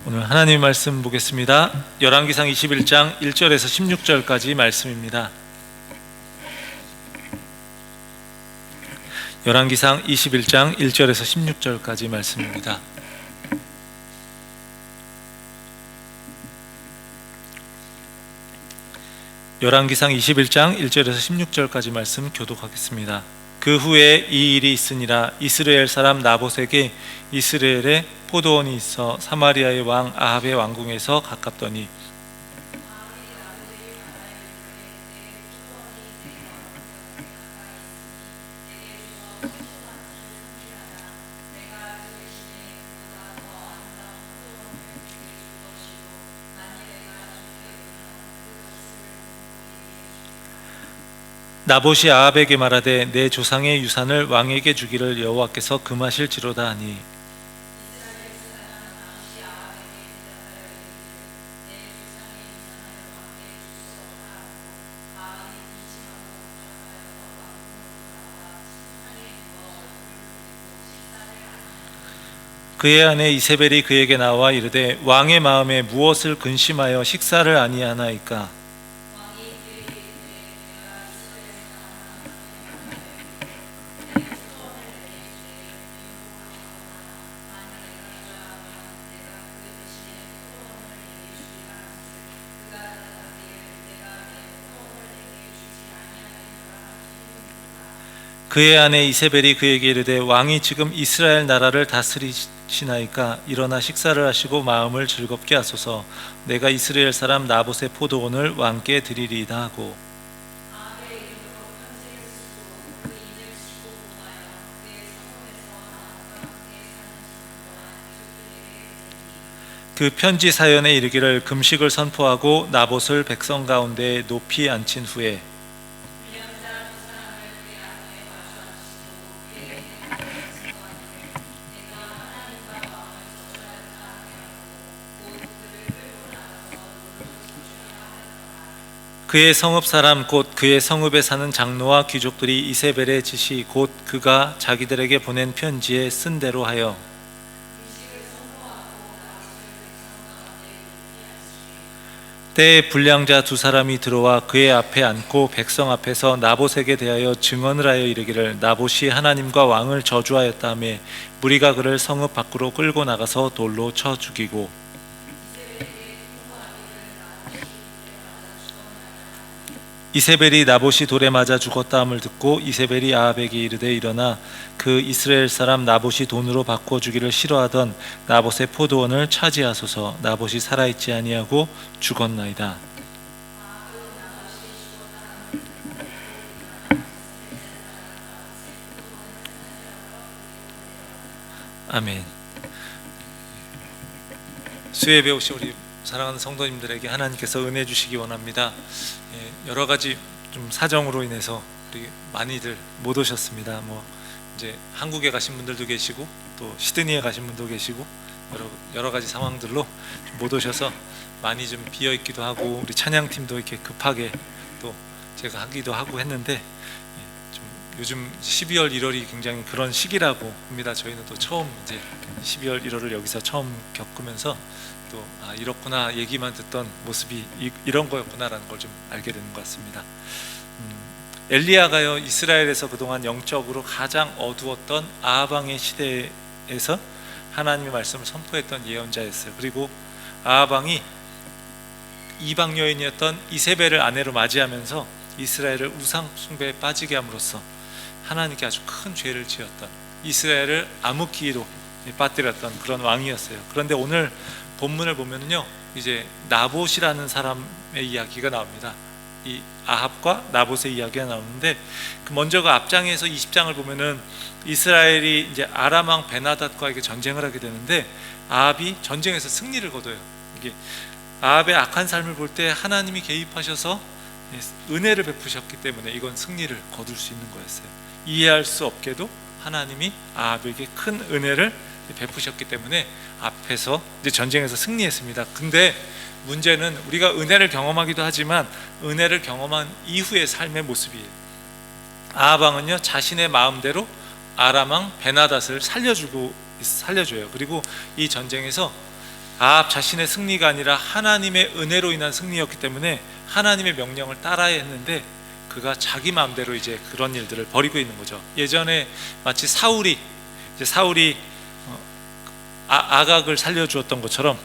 오늘 하나님 말씀 보겠습니다. 열왕기상 21장 1절에서 16절까지 말씀입니다. 열왕기상 21장 1절에서 16절까지 말씀입니다. 열왕기상 21장 1절에서 16절까지 말씀 교독하겠습니다. 그 후에 이 일이 있으니라. 이스라엘 사람 나봇에게 이스라엘에 포도원이 있어 사마리아의 왕 아합의 왕궁에서 가깝더니 나봇이 아합에게 말하되 내 조상의 유산을 왕에게 주기를 여호와께서 금하실지로다 하니 그의 아내 이세벨이 그에게 나와 이르되 왕의 마음에 무엇을 근심하여 식사를 아니하나이까. 그의 아내 이세벨이 그에게 이르되 왕이 지금 이스라엘 나라를 다스리시나이까. 일어나 식사를 하시고 마음을 즐겁게 하소서. 내가 이스라엘 사람 나봇의 포도원을 왕께 드리리이다 하고 그 편지 사연에 이르기를 금식을 선포하고 나봇을 백성 가운데 높이 앉힌 후에 그의 성읍 사람 곧 그의 성읍에 사는 장로와 귀족들이 이세벨의 지시 곧 그가 자기들에게 보낸 편지에 쓴 대로 하여 때에 불량자 두 사람이 들어와 그의 앞에 앉고 백성 앞에서 나봇에게 대하여 증언을 하여 이르기를 나봇이 하나님과 왕을 저주하였다 하며 무리가 그를 성읍 밖으로 끌고 나가서 돌로 쳐 죽이고 이세벨이 나봇이 돌에 맞아 죽었다 함을 듣고 이세벨이 아합에게 이르되 일어나 그 이스라엘 사람 나봇이 돈으로 바꿔주기를 싫어하던 나봇의 포도원을 차지하소서. 나봇이 살아있지 아니하고 죽었나이다. 아멘. 수예배 오신 우리 사랑하는 성도님들에게 하나님께서 은혜 주시기 원합니다. 여러 가지 좀 사정으로 인해서 우리 많이들 못 오셨습니다. 이제 한국에 가신 분들도 계시고 또 시드니에 가신 분도 계시고 여러 가지 상황들로 못 오셔서 많이 좀 비어 있기도 하고 우리 찬양팀도 이렇게 급하게 또 제가 하기도 하고 했는데 좀 요즘 12월 1월이 굉장히 그런 시기라고 합니다. 저희는 또 처음 이제 12월 1월을 여기서 처음 겪으면서 또 이렇구나 얘기만 듣던 모습이 이런 거였구나라는 걸 좀 알게 되는 것 같습니다. 엘리야가요 이스라엘에서 그동안 영적으로 가장 어두웠던 아합 왕의 시대에서 하나님의 말씀을 선포했던 예언자였어요. 그리고 아합 왕이 이방 여인이었던 이세벨을 아내로 맞이하면서 이스라엘을 우상 숭배에 빠지게 함으로써 하나님께 아주 큰 죄를 지었던 이스라엘을 암흑기로 빠뜨렸던 그런 왕이었어요. 그런데 오늘 본문을 보면은요 이제 나봇이라는 사람의 이야기가 나옵니다. 이 아합과 나봇의 이야기가 나오는데 먼저 그 앞장에서 20장을 보면은 이스라엘이 이제 아람 왕 베나닷과 이게 전쟁을 하게 되는데 아합이 전쟁에서 승리를 거둬요. 이게 아합의 악한 삶을 볼 때 하나님이 개입하셔서 은혜를 베푸셨기 때문에 이건 승리를 거둘 수 있는 거였어요. 이해할 수 없게도 하나님이 아합에게 큰 은혜를 베푸셨기 때문에 앞에서 이제 전쟁에서 승리했습니다. 근데 문제는 우리가 은혜를 경험하기도 하지만 은혜를 경험한 이후의 삶의 모습이에요. 아합 왕은요 자신의 마음대로 아람 왕 베나닷을 살려줘요. 그리고 이 전쟁에서 아합 자신의 승리가 아니라 하나님의 은혜로 인한 승리였기 때문에 하나님의 명령을 따라야 했는데 그가 자기 마음대로 이제 그런 일들을 벌이고 있는 거죠. 예전에 마치 사울이 아각을 살려주었던 것처럼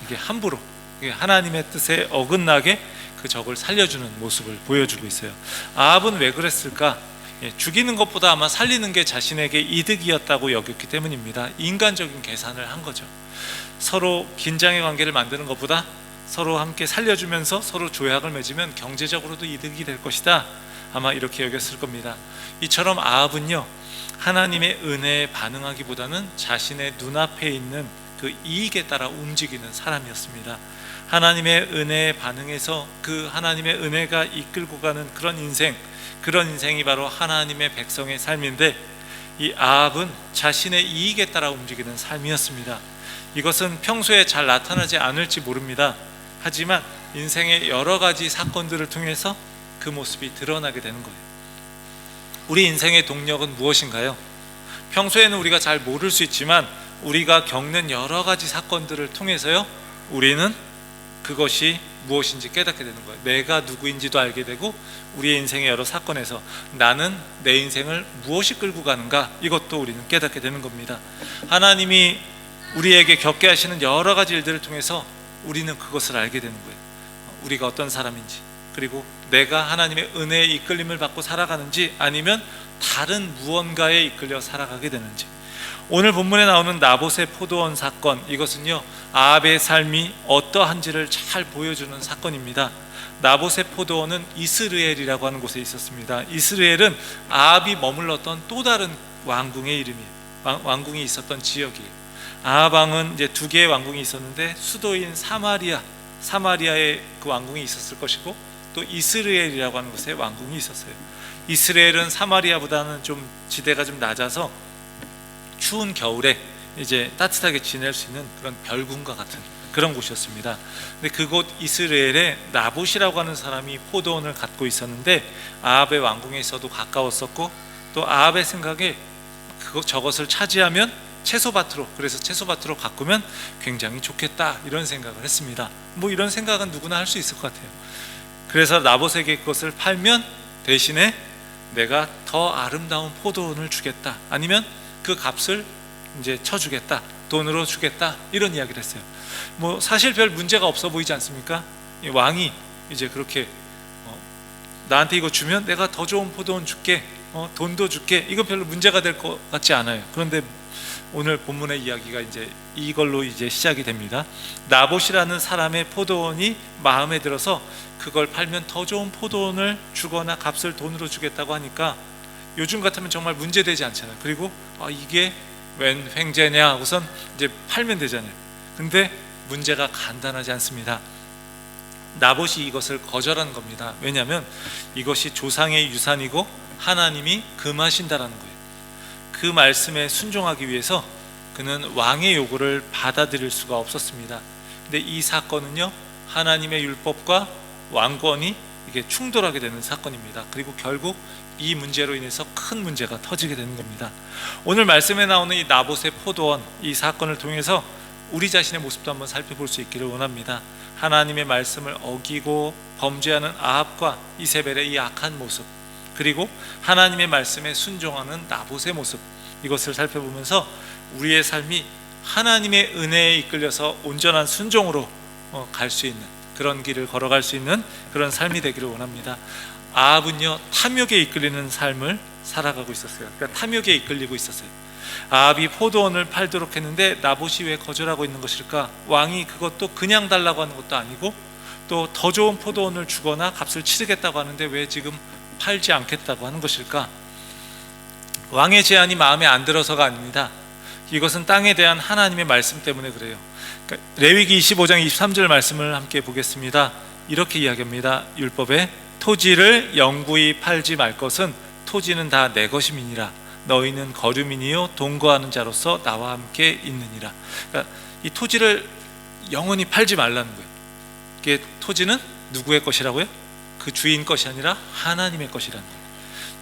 이게 함부로 하나님의 뜻에 어긋나게 그 적을 살려주는 모습을 보여주고 있어요. 아합은 왜 그랬을까? 죽이는 것보다 아마 살리는 게 자신에게 이득이었다고 여겼기 때문입니다. 인간적인 계산을 한 거죠. 서로 긴장의 관계를 만드는 것보다 서로 함께 살려주면서 서로 조약을 맺으면 경제적으로도 이득이 될 것이다, 아마 이렇게 여겼을 겁니다. 이처럼 아합은요, 하나님의 은혜에 반응하기보다는 자신의 눈앞에 있는 그 이익에 따라 움직이는 사람이었습니다. 하나님의 은혜에 반응해서 그 하나님의 은혜가 이끌고 가는 그런 인생이 바로 하나님의 백성의 삶인데, 이 아합은 자신의 이익에 따라 움직이는 삶이었습니다. 이것은 평소에 잘 나타나지 않을지 모릅니다. 하지만 인생의 여러 가지 사건들을 통해서 그 모습이 드러나게 되는 거예요. 우리 인생의 동력은 무엇인가요? 평소에는 우리가 잘 모를 수 있지만 우리가 겪는 여러 가지 사건들을 통해서요, 우리는 그것이 무엇인지 깨닫게 되는 거예요. 내가 누구인지도 알게 되고, 우리의 인생의 여러 사건에서 나는 내 인생을 무엇이 끌고 가는가, 이것도 우리는 깨닫게 되는 겁니다. 하나님이 우리에게 겪게 하시는 여러 가지 일들을 통해서 우리는 그것을 알게 되는 거예요. 우리가 어떤 사람인지, 그리고 내가 하나님의 은혜에 이끌림을 받고 살아가는지 아니면 다른 무언가에 이끌려 살아가게 되는지. 오늘 본문에 나오는 나봇의 포도원 사건, 이것은요, 아합의 삶이 어떠한지를 잘 보여주는 사건입니다. 나봇의 포도원은 이스르엘이라고 하는 곳에 있었습니다. 이스르엘은 아합이 머물렀던 또 다른 왕궁의 이름이에요. 왕궁이 있었던 지역이에요. 아합 왕은 이제 두 개의 왕궁이 있었는데, 수도인 사마리아에 그 왕궁이 있었을 것이고, 또 이스라엘이라고 하는 곳에 왕궁이 있었어요. 이스라엘은 사마리아보다는 좀 지대가 좀 낮아서 추운 겨울에 이제 따뜻하게 지낼 수 있는 그런 별궁과 같은 그런 곳이었습니다. 근데 그곳 이스라엘에 나봇이라고 하는 사람이 포도원을 갖고 있었는데, 아합의 왕궁에 있어도 가까웠었고, 또 아합의 생각에 저것을 차지하면 그래서 채소밭으로 가꾸면 굉장히 좋겠다, 이런 생각을 했습니다. 뭐 이런 생각은 누구나 할 수 있을 것 같아요. 그래서 나봇에게 그것을 팔면 대신에 내가 더 아름다운 포도원을 주겠다, 아니면 그 값을 이제 쳐주겠다, 돈으로 주겠다, 이런 이야기를 했어요. 뭐 사실 별 문제가 없어 보이지 않습니까? 이 왕이 이제 그렇게 나한테 이거 주면 내가 더 좋은 포도원 줄게, 돈도 줄게, 이거 별로 문제가 될 것 같지 않아요. 그런데 오늘 본문의 이야기가 이제 이걸로 이제 시작이 됩니다. 나봇이라는 사람의 포도원이 마음에 들어서 그걸 팔면 더 좋은 포도원을 주거나 값을 돈으로 주겠다고 하니까 요즘 같으면 정말 문제되지 않잖아요. 그리고 이게 웬 횡재냐 하고선 이제 팔면 되잖아요. 근데 문제가 간단하지 않습니다. 나봇이 이것을 거절한 겁니다. 왜냐하면 이것이 조상의 유산이고 하나님이 금하신다라는 거예요. 그 말씀에 순종하기 위해서 그는 왕의 요구를 받아들일 수가 없었습니다. 근데 이 사건은요, 하나님의 율법과 왕권이 이게 충돌하게 되는 사건입니다. 그리고 결국 이 문제로 인해서 큰 문제가 터지게 되는 겁니다. 오늘 말씀에 나오는 이 나봇의 포도원, 이 사건을 통해서 우리 자신의 모습도 한번 살펴볼 수 있기를 원합니다. 하나님의 말씀을 어기고 범죄하는 아합과 이세벨의 이 악한 모습, 그리고 하나님의 말씀에 순종하는 나봇의 모습, 이것을 살펴보면서 우리의 삶이 하나님의 은혜에 이끌려서 온전한 순종으로 갈 수 있는 그런 길을 걸어갈 수 있는 그런 삶이 되기를 원합니다. 아합은요, 탐욕에 이끌리는 삶을 살아가고 있었어요. 그러니까 탐욕에 이끌리고 있었어요. 아합이 포도원을 팔도록 했는데 나봇이 왜 거절하고 있는 것일까? 왕이 그것도 그냥 달라고 하는 것도 아니고, 또 더 좋은 포도원을 주거나 값을 치르겠다고 하는데 왜 지금 팔지 않겠다고 하는 것일까? 왕의 제안이 마음에 안 들어서가 아닙니다. 이것은 땅에 대한 하나님의 말씀 때문에 그래요. 그러니까 레위기 25장 23절 말씀을 함께 보겠습니다. 이렇게 이야기합니다. 율법에 토지를 영구히 팔지 말 것은 토지는 다 내 것임이니라. 너희는 거류민이요 동거하는 자로서 나와 함께 있느니라. 그러니까 이 토지를 영원히 팔지 말라는 거예요. 이게 토지는 누구의 것이라고요? 그 주인 것이 아니라 하나님의 것이라는 거예요.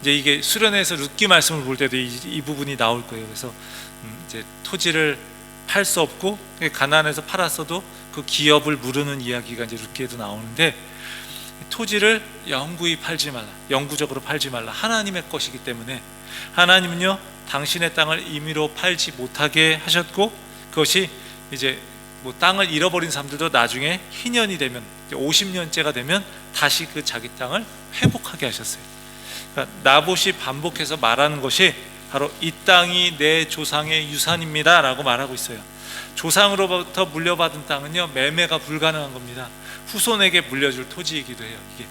이제 이게 수련회에서 룻기 말씀을 볼 때도 이 부분이 나올 거예요. 그래서 이제 토지를 팔 수 없고 가나안에서 팔았어도 그 기업을 무르는 이야기가 이제 룻기에도 나오는데, 토지를 영구히 팔지 말라, 영구적으로 팔지 말라. 하나님의 것이기 때문에 하나님은요 당신의 땅을 임의로 팔지 못하게 하셨고, 그것이 이제 뭐 땅을 잃어버린 사람들도 나중에 희년이 되면 50년째가 되면 다시 그 자기 땅을 회복하게 하셨어요. 그러니까 나봇이 반복해서 말하는 것이 바로 이 땅이 내 조상의 유산입니다 라고 말하고 있어요. 조상으로부터 물려받은 땅은요 매매가 불가능한 겁니다. 후손에게 물려줄 토지이기도 해요. 이게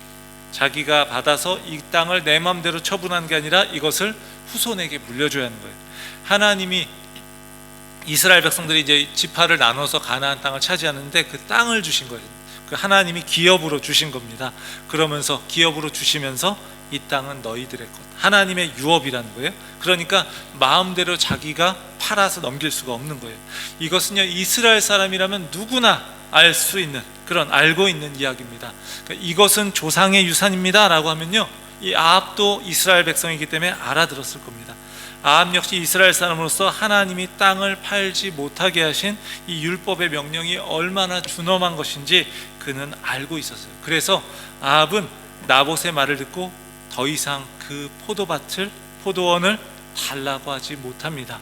자기가 받아서 이 땅을 내 마음대로 처분한 게 아니라 이것을 후손에게 물려줘야 하는 거예요. 하나님이 이스라엘 백성들이 이제 지파를 나눠서 가나안 땅을 차지하는데 그 땅을 주신 거예요. 그 하나님이 기업으로 주신 겁니다. 그러면서 기업으로 주시면서 이 땅은 너희들의 것, 하나님의 유업이라는 거예요. 그러니까 마음대로 자기가 팔아서 넘길 수가 없는 거예요. 이것은요 이스라엘 사람이라면 누구나 알 수 있는, 그런 알고 있는 이야기입니다. 그러니까 이것은 조상의 유산입니다 라고 하면요 이 아합도 이스라엘 백성이기 때문에 알아들었을 겁니다. 아합 역시 이스라엘 사람으로서 하나님이 땅을 팔지 못하게 하신 이 율법의 명령이 얼마나 준엄한 것인지 그는 알고 있었어요. 그래서 아합은 나봇의 말을 듣고 더 이상 그 포도원을 달라고 하지 못합니다.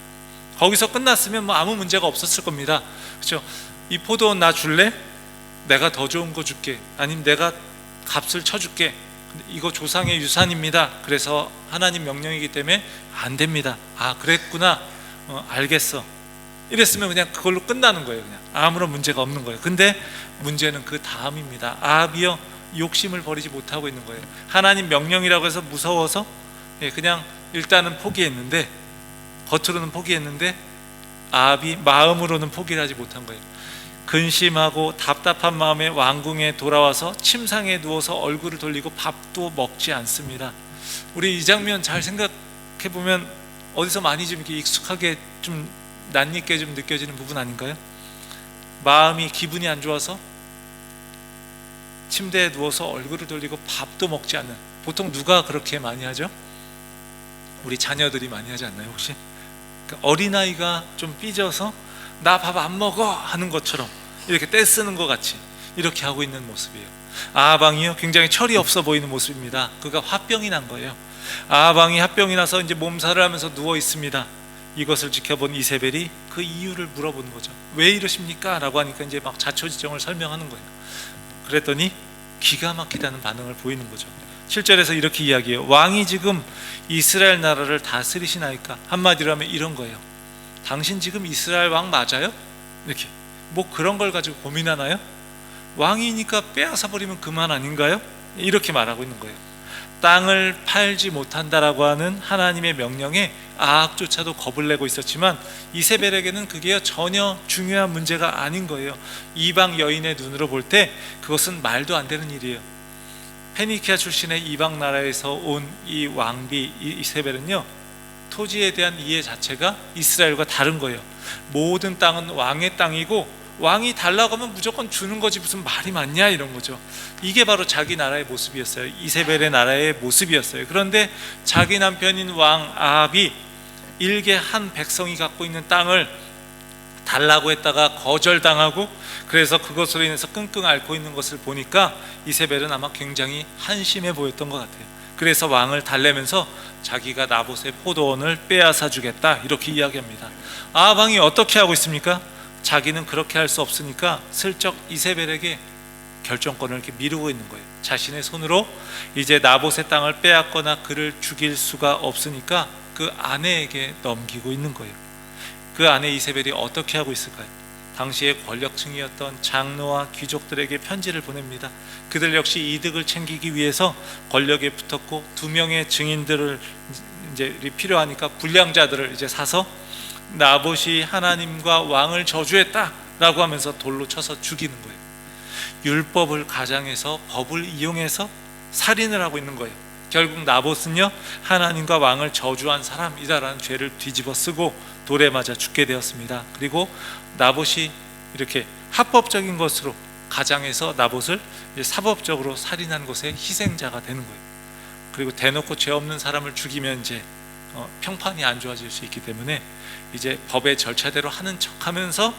거기서 끝났으면 뭐 아무 문제가 없었을 겁니다. 그렇죠? 이 포도원 나 줄래? 내가 더 좋은 거 줄게. 아니면 내가 값을 쳐줄게. 근데 이거 조상의 유산입니다. 그래서 하나님 명령이기 때문에 안 됩니다. 아 그랬구나. 알겠어. 이랬으면 그냥 그걸로 끝나는 거예요. 그냥 아무런 문제가 없는 거예요. 근데 문제는 그 다음입니다. 아합이요 욕심을 버리지 못하고 있는 거예요. 하나님 명령이라고 해서 무서워서 그냥 일단은 포기했는데, 겉으로는 포기했는데 아합이 마음으로는 포기를 하지 못한 거예요. 근심하고 답답한 마음에 왕궁에 돌아와서 침상에 누워서 얼굴을 돌리고 밥도 먹지 않습니다. 우리 이 장면 잘 생각해 보면 어디서 많이 좀 이렇게 익숙하게 좀 낯익게 좀 느껴지는 부분 아닌가요? 마음이 기분이 안 좋아서 침대에 누워서 얼굴을 돌리고 밥도 먹지 않는, 보통 누가 그렇게 많이 하죠? 우리 자녀들이 많이 하지 않나요 혹시? 그러니까 어린아이가 좀 삐져서 나 밥 안 먹어 하는 것처럼 이렇게 떼쓰는 것 같이 이렇게 하고 있는 모습이에요. 아합왕이요 굉장히 철이 없어 보이는 모습입니다. 그가 화병이 난 거예요. 아합왕이 화병이 나서 이제 몸살을 하면서 누워 있습니다. 이것을 지켜본 이세벨이 그 이유를 물어보는 거죠. 왜 이러십니까? 라고 하니까 이제 막 자초지종을 설명하는 거예요. 그랬더니 기가 막히다는 반응을 보이는 거죠. 7절에서 이렇게 이야기해요. 왕이 지금 이스라엘 나라를 다스리시나이까? 한마디로 하면 이런 거예요. 당신 지금 이스라엘 왕 맞아요? 이렇게 뭐 그런 걸 가지고 고민하나요? 왕이니까 빼앗아 버리면 그만 아닌가요? 이렇게 말하고 있는 거예요. 땅을 팔지 못한다라고 하는 하나님의 명령에 아합조차도 겁을 내고 있었지만 이세벨에게는 그게 전혀 중요한 문제가 아닌 거예요. 이방 여인의 눈으로 볼 때 그것은 말도 안 되는 일이에요. 페니키아 출신의 이방 나라에서 온 이 왕비 이세벨은요 토지에 대한 이해 자체가 이스라엘과 다른 거예요. 모든 땅은 왕의 땅이고 왕이 달라고 하면 무조건 주는 거지 무슨 말이 많냐 이런 거죠. 이게 바로 자기 나라의 모습이었어요. 이세벨의 나라의 모습이었어요. 그런데 자기 남편인 왕 아합이 일개 한 백성이 갖고 있는 땅을 달라고 했다가 거절당하고, 그래서 그것으로 인해서 끙끙 앓고 있는 것을 보니까 이세벨은 아마 굉장히 한심해 보였던 것 같아요. 그래서 왕을 달래면서 자기가 나봇의 포도원을 빼앗아 주겠다 이렇게 이야기합니다. 아합 왕이 어떻게 하고 있습니까? 자기는 그렇게 할 수 없으니까 슬쩍 이세벨에게 결정권을 이렇게 미루고 있는 거예요. 자신의 손으로 이제 나봇의 땅을 빼앗거나 그를 죽일 수가 없으니까 그 아내에게 넘기고 있는 거예요. 그 아내 이세벨이 어떻게 하고 있을까요? 당시의 권력층이었던 장로와 귀족들에게 편지를 보냅니다. 그들 역시 이득을 챙기기 위해서 권력에 붙었고 2명의 증인들을 이제 필요하니까 불량자들을 이제 사서 나봇이 하나님과 왕을 저주했다라고 하면서 돌로 쳐서 죽이는 거예요. 율법을 가장해서 법을 이용해서 살인을 하고 있는 거예요. 결국 나봇은요 하나님과 왕을 저주한 사람이다라는 죄를 뒤집어 쓰고 돌에 맞아 죽게 되었습니다. 그리고 나봇이 이렇게 합법적인 것으로 가장해서 나봇을 사법적으로 살인한 것의 희생자가 되는 거예요. 그리고 대놓고 죄 없는 사람을 죽이면 이제 평판이 안 좋아질 수 있기 때문에 이제 법의 절차대로 하는 척하면서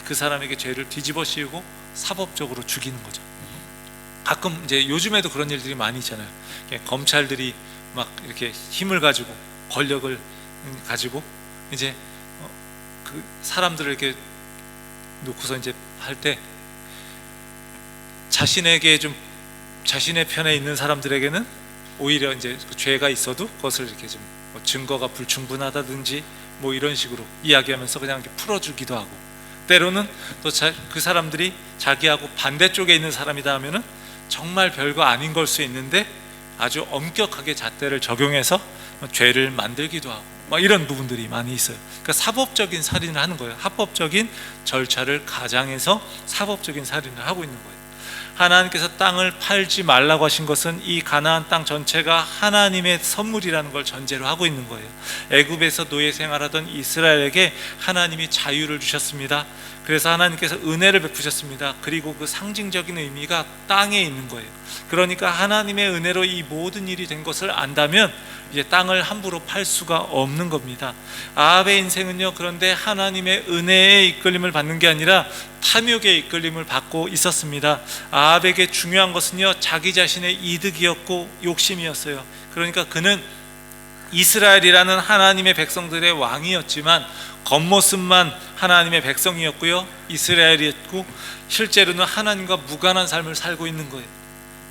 그 사람에게 죄를 뒤집어 씌우고 사법적으로 죽이는 거죠. 가끔 이제 요즘에도 그런 일들이 많이 있잖아요. 검찰들이 막 이렇게 힘을 가지고 권력을 가지고 이제 그 사람들을 이렇게 놓고서 이제 할 때 자신에게 좀 자신의 편에 있는 사람들에게는 오히려 이제 그 죄가 있어도 그것을 이렇게 좀 증거가 불충분하다든지 뭐 이런 식으로 이야기하면서 그냥 이렇게 풀어주기도 하고, 때로는 또 그 사람들이 자기하고 반대쪽에 있는 사람이다 하면은 정말 별거 아닌 걸 수 있는데 아주 엄격하게 잣대를 적용해서 죄를 만들기도 하고 막 이런 부분들이 많이 있어요. 그러니까 사법적인 살인을 하는 거예요. 합법적인 절차를 가장해서 사법적인 살인을 하고 있는 거예요. 하나님께서 땅을 팔지 말라고 하신 것은 이 가나안 땅 전체가 하나님의 선물이라는 걸 전제로 하고 있는 거예요. 애굽에서 노예 생활하던 이스라엘에게 하나님이 자유를 주셨습니다. 그래서 하나님께서 은혜를 베푸셨습니다. 그리고 그 상징적인 의미가 땅에 있는 거예요. 그러니까 하나님의 은혜로 이 모든 일이 된 것을 안다면 이제 땅을 함부로 팔 수가 없는 겁니다. 아합의 인생은요, 그런데 하나님의 은혜에 이끌림을 받는 게 아니라 탐욕의 이끌림을 받고 있었습니다. 아합에게 중요한 것은요, 자기 자신의 이득이었고 욕심이었어요. 그러니까 그는 이스라엘이라는 하나님의 백성들의 왕이었지만 겉모습만 하나님의 백성이었고요, 이스라엘이었고 실제로는 하나님과 무관한 삶을 살고 있는 거예요.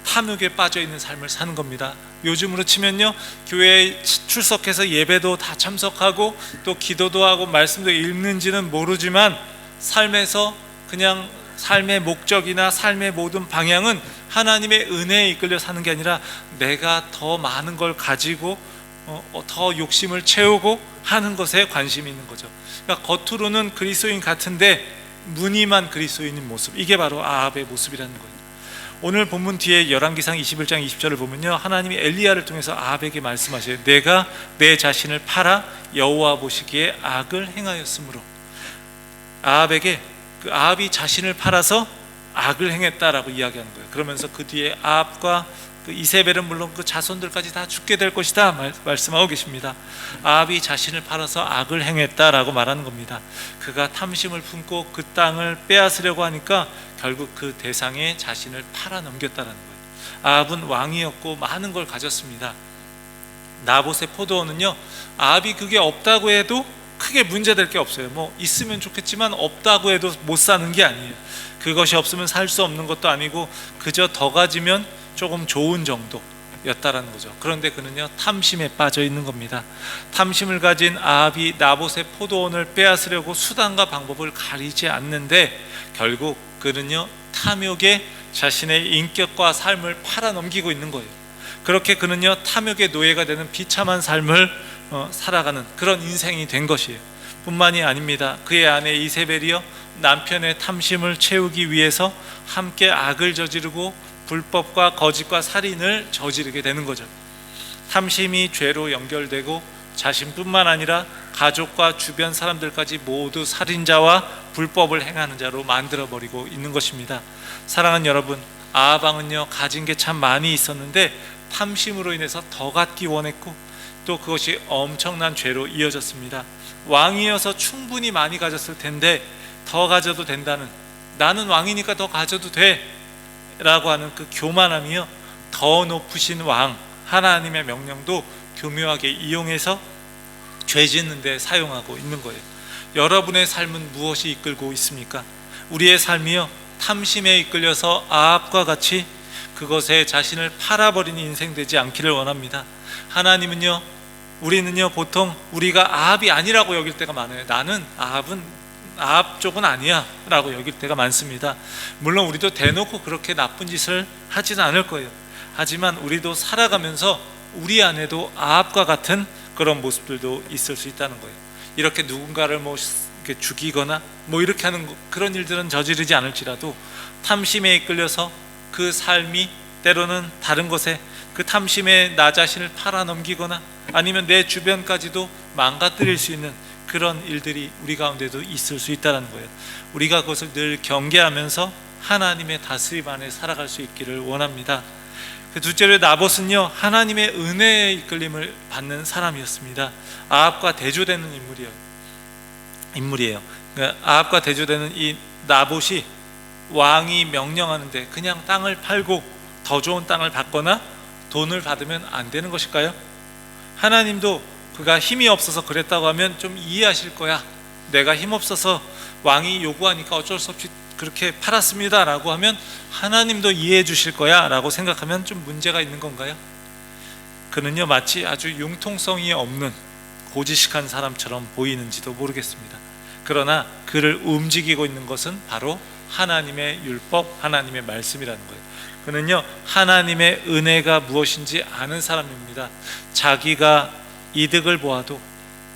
탐욕에 빠져 있는 삶을 사는 겁니다. 요즘으로 치면요, 교회에 출석해서 예배도 다 참석하고 또 기도도 하고 말씀도 읽는지는 모르지만 삶에서 그냥 삶의 목적이나 삶의 모든 방향은 하나님의 은혜에 이끌려 사는 게 아니라 내가 더 많은 걸 가지고 더 욕심을 채우고 하는 것에 관심이 있는 거죠. 그러니까 겉으로는 그리스도인 같은데 무늬만 그리스도인인 모습, 이게 바로 아합의 모습이라는 거예요. 오늘 본문 뒤에 열왕기상 21장 20절을 보면요, 하나님이 엘리야를 통해서 아합에게 말씀하셔요. 내가 내 자신을 팔아 여호와 보시기에 악을 행하였으므로. 아합에게 그 아합이 자신을 팔아서 악을 행했다라고 이야기하는 거예요. 그러면서 그 뒤에 아합과 그 이세벨은 물론 그 자손들까지 다 죽게 될 것이다 말씀하고 계십니다. 아합이 자신을 팔아서 악을 행했다라고 말하는 겁니다. 그가 탐심을 품고 그 땅을 빼앗으려고 하니까 결국 그 대상에 자신을 팔아 넘겼다는 거예요. 아합은 왕이었고 많은 걸 가졌습니다. 나봇의 포도원은요, 아합이 그게 없다고 해도 크게 문제될 게 없어요. 뭐 있으면 좋겠지만 없다고 해도 못 사는 게 아니에요. 그것이 없으면 살 수 없는 것도 아니고 그저 더 가지면 조금 좋은 정도였다라는 거죠. 그런데 그는요, 탐심에 빠져 있는 겁니다. 탐심을 가진 아합이 나봇의 포도원을 빼앗으려고 수단과 방법을 가리지 않는데 결국 그는요, 탐욕에 자신의 인격과 삶을 팔아넘기고 있는 거예요. 그렇게 그는요, 탐욕의 노예가 되는 비참한 삶을 살아가는 그런 인생이 된 것이에요. 뿐만이 아닙니다. 그의 아내 이세벨이요, 남편의 탐심을 채우기 위해서 함께 악을 저지르고 불법과 거짓과 살인을 저지르게 되는 거죠. 탐심이 죄로 연결되고 자신뿐만 아니라 가족과 주변 사람들까지 모두 살인자와 불법을 행하는 자로 만들어버리고 있는 것입니다. 사랑하는 여러분, 아합 왕은요, 가진 게 참 많이 있었는데 탐심으로 인해서 더 갖기 원했고 또 그것이 엄청난 죄로 이어졌습니다. 왕이어서 충분히 많이 가졌을 텐데 더 가져도 된다는, 나는 왕이니까 더 가져도 돼 라고 하는 그 교만함이요, 더 높으신 왕 하나님의 명령도 교묘하게 이용해서 죄 짓는 데 사용하고 있는 거예요. 여러분의 삶은 무엇이 이끌고 있습니까? 우리의 삶이요, 탐심에 이끌려서 아합과 같이 그것에 자신을 팔아버리는 인생 되지 않기를 원합니다. 하나님은요, 우리는요, 보통 우리가 아합이 아니라고 여길 때가 많아요. 나는 아합 쪽은 아니야 라고 여길 때가 많습니다. 물론 우리도 대놓고 그렇게 나쁜 짓을 하지는 않을 거예요. 하지만 우리도 살아가면서 우리 안에도 아합과 같은 그런 모습들도 있을 수 있다는 거예요. 이렇게 누군가를 뭐 이렇게 죽이거나 뭐 이렇게 하는 그런 일들은 저지르지 않을지라도 탐심에 이끌려서 그 삶이 때로는 다른 것에 그 탐심에 나 자신을 팔아넘기거나 아니면 내 주변까지도 망가뜨릴 수 있는 그런 일들이 우리 가운데도 있을 수 있다는 거예요. 우리가 그것을 늘 경계하면서 하나님의 다스림 안에 살아갈 수 있기를 원합니다. 그 둘째로 나봇은요, 하나님의 은혜의 이끌림을 받는 사람이었습니다. 아합과 대조되는 인물이에요. 그러니까 아합과 대조되는 이 나봇이 왕이 명령하는데 그냥 땅을 팔고 더 좋은 땅을 받거나 돈을 받으면 안 되는 것일까요? 하나님도 그가 힘이 없어서 그랬다고 하면 좀 이해하실 거야. 내가 힘없어서 왕이 요구하니까 어쩔 수 없이 그렇게 팔았습니다 라고 하면 하나님도 이해해 주실 거야 라고 생각하면 좀 문제가 있는 건가요? 그는요, 마치 아주 융통성이 없는 고지식한 사람처럼 보이는지도 모르겠습니다. 그러나 그를 움직이고 있는 것은 바로 하나님의 율법, 하나님의 말씀이라는 거예요. 그는요, 하나님의 은혜가 무엇인지 아는 사람입니다. 자기가 이득을 보아도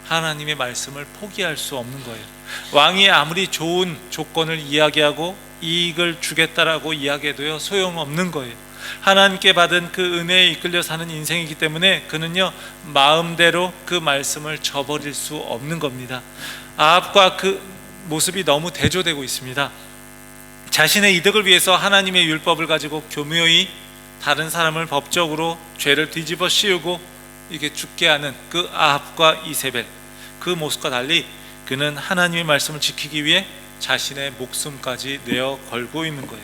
하나님의 말씀을 포기할 수 없는 거예요. 왕이 아무리 좋은 조건을 이야기하고 이익을 주겠다라고 이야기해도요, 소용없는 거예요. 하나님께 받은 그 은혜에 이끌려 사는 인생이기 때문에 그는요, 마음대로 그 말씀을 저버릴 수 없는 겁니다. 아합과 그 모습이 너무 대조되고 있습니다. 자신의 이득을 위해서 하나님의 율법을 가지고 교묘히 다른 사람을 법적으로 죄를 뒤집어 씌우고 이게 죽게 하는 그 아합과 이세벨, 그 모습과 달리 그는 하나님의 말씀을 지키기 위해 자신의 목숨까지 내어 걸고 있는 거예요.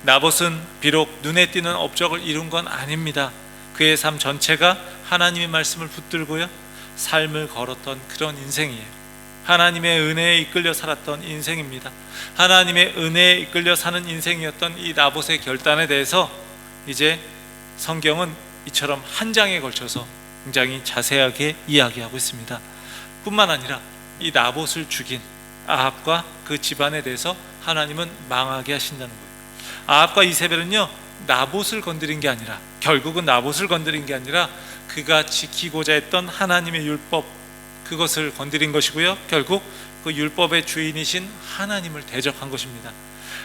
나봇은 비록 눈에 띄는 업적을 이룬 건 아닙니다. 그의 삶 전체가 하나님의 말씀을 붙들고요, 삶을 걸었던 그런 인생이에요. 하나님의 은혜에 이끌려 살았던 인생입니다. 하나님의 은혜에 이끌려 사는 인생이었던 이 나봇의 결단에 대해서 이제 성경은 이처럼 한 장에 걸쳐서 굉장히 자세하게 이야기하고 있습니다. 뿐만 아니라 이 나봇을 죽인 아합과 그 집안에 대해서 하나님은 망하게 하신다는 거예요. 아합과 이세벨은요, 나봇을 건드린 게 아니라, 결국은 나봇을 건드린 게 아니라 그가 지키고자 했던 하나님의 율법, 그것을 건드린 것이고요, 결국 그 율법의 주인이신 하나님을 대적한 것입니다.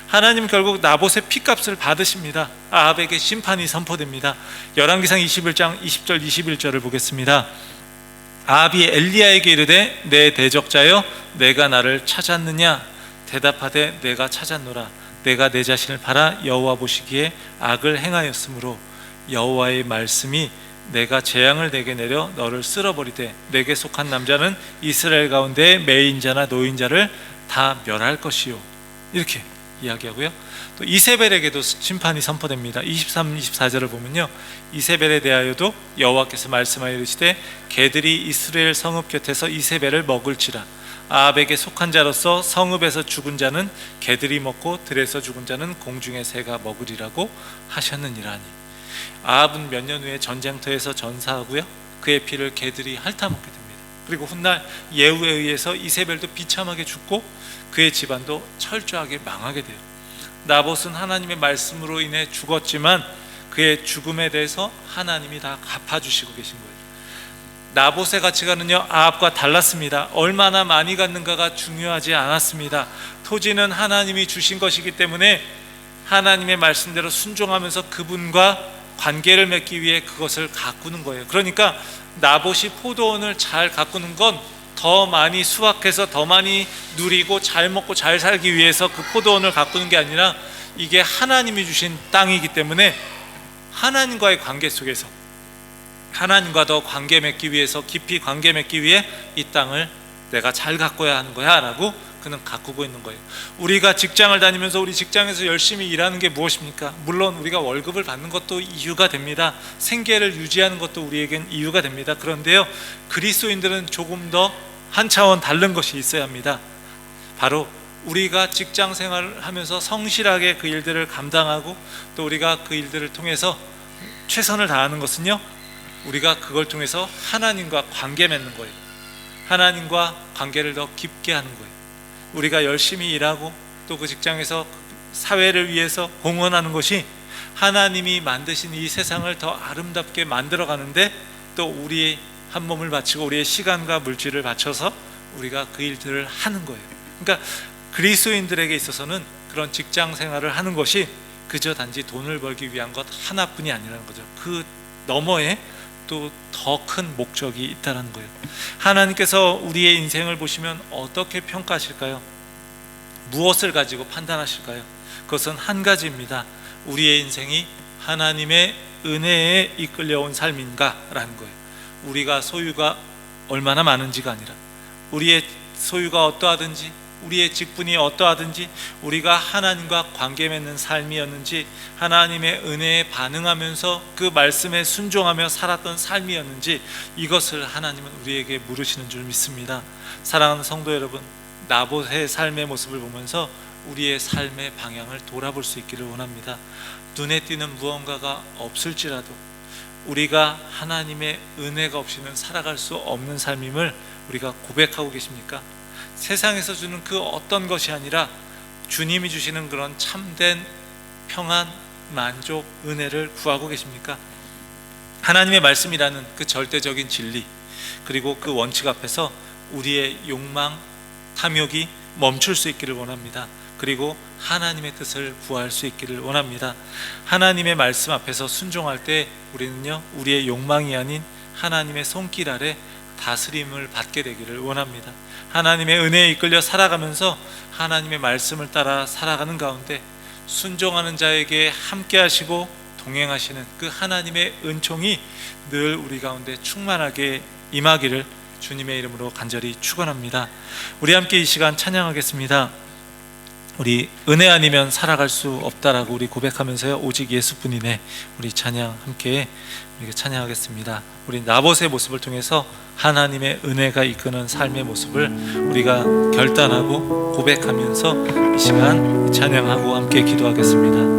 하나님 결국 나봇의 피값을 받으십니다. 아합에게 심판이 선포됩니다. 열왕기상 21장 20절 21절을 보겠습니다. 아합이 엘리야에게 이르되 내 대적자여 내가 나를 찾았느냐? 대답하되 내가 찾았노라. 내가 내 자신을 팔아 여호와 보시기에 악을 행하였으므로 여호와의 말씀이 내가 재앙을 내게 내려 너를 쓸어버리되 내게 속한 남자는 이스라엘 가운데 매인자나 노인자를 다 멸할 것이요. 이렇게 이야기하고요, 또 이세벨에게도 심판이 선포됩니다. 23, 24절을 보면요, 이세벨에 대하여도 여호와께서 말씀하여 이르시되 개들이 이스라엘 성읍 곁에서 이세벨을 먹을지라. 아합에게 속한 자로서 성읍에서 죽은 자는 개들이 먹고 들에서 죽은 자는 공중의 새가 먹으리라고 하셨느니라니. 아합은 몇 년 후에 전쟁터에서 전사하고요, 그의 피를 개들이 핥아먹게 됩니다. 그리고 훗날 예후에 의해서 이세벨도 비참하게 죽고 그의 집안도 철저하게 망하게 돼요. 나봇은 하나님의 말씀으로 인해 죽었지만 그의 죽음에 대해서 하나님이 다 갚아주시고 계신 거예요. 나봇의 가치관은요, 아합과 달랐습니다. 얼마나 많이 갖는가가 중요하지 않았습니다. 토지는 하나님이 주신 것이기 때문에 하나님의 말씀대로 순종하면서 그분과 관계를 맺기 위해 그것을 가꾸는 거예요. 그러니까 나봇이 포도원을 잘 가꾸는 건 더 많이 수확해서 더 많이 누리고 잘 먹고 잘 살기 위해서 그 포도원을 가꾸는 게 아니라 이게 하나님이 주신 땅이기 때문에 하나님과의 관계 속에서 하나님과 더 관계 맺기 위해서, 깊이 관계 맺기 위해 이 땅을 내가 잘 가꿔야 하는 거야 라고 그는 가꾸고 있는 거예요. 우리가 직장을 다니면서 우리 직장에서 열심히 일하는 게 무엇입니까? 물론 우리가 월급을 받는 것도 이유가 됩니다. 생계를 유지하는 것도 우리에겐 이유가 됩니다. 그런데요, 그리스도인들은 조금 더 한 차원 다른 것이 있어야 합니다. 바로 우리가 직장 생활을 하면서 성실하게 그 일들을 감당하고 또 우리가 그 일들을 통해서 최선을 다하는 것은요, 우리가 그걸 통해서 하나님과 관계 맺는 거예요. 하나님과 관계를 더 깊게 하는 거예요. 우리가 열심히 일하고 또 그 직장에서 사회를 위해서 공헌하는 것이 하나님이 만드신 이 세상을 더 아름답게 만들어가는데 또 우리의 한 몸을 바치고 우리의 시간과 물질을 바쳐서 우리가 그 일들을 하는 거예요. 그러니까 그리스도인들에게 있어서는 그런 직장 생활을 하는 것이 그저 단지 돈을 벌기 위한 것 하나뿐이 아니라는 거죠. 그 너머에 또 더 큰 목적이 있다는 거예요. 하나님께서 우리의 인생을 보시면 어떻게 평가하실까요? 무엇을 가지고 판단하실까요? 그것은 한 가지입니다. 우리의 인생이 하나님의 은혜에 이끌려온 삶인가라는 거예요. 우리가 소유가 얼마나 많은지가 아니라 우리의 소유가 어떠하든지 우리의 직분이 어떠하든지 우리가 하나님과 관계 맺는 삶이었는지 하나님의 은혜에 반응하면서 그 말씀에 순종하며 살았던 삶이었는지 이것을 하나님은 우리에게 물으시는 줄 믿습니다. 사랑하는 성도 여러분, 나봇의 삶의 모습을 보면서 우리의 삶의 방향을 돌아볼 수 있기를 원합니다. 눈에 띄는 무언가가 없을지라도 우리가 하나님의 은혜가 없이는 살아갈 수 없는 삶임을 우리가 고백하고 계십니까? 세상에서 주는 그 어떤 것이 아니라 주님이 주시는 그런 참된 평안, 만족, 은혜를 구하고 계십니까? 하나님의 말씀이라는 그 절대적인 진리 그리고 그 원칙 앞에서 우리의 욕망, 탐욕이 멈출 수 있기를 원합니다. 그리고 하나님의 뜻을 구할 수 있기를 원합니다. 하나님의 말씀 앞에서 순종할 때 우리는요, 우리의 욕망이 아닌 하나님의 손길 아래 다스림을 받게 되기를 원합니다. 하나님의 은혜에 이끌려 살아가면서 하나님의 말씀을 따라 살아가는 가운데 순종하는 자에게 함께 하시고 동행하시는 그 하나님의 은총이 늘 우리 가운데 충만하게 임하기를 주님의 이름으로 간절히 축원합니다. 우리 함께 이 시간 찬양하겠습니다. 우리 은혜 아니면 살아갈 수 없다라고 우리 고백하면서요, 오직 예수뿐이네. 우리 찬양 함께 우리가 찬양하겠습니다. 우리 나봇의 모습을 통해서 하나님의 은혜가 이끄는 삶의 모습을 우리가 결단하고 고백하면서 이 시간 찬양하고 함께 기도하겠습니다.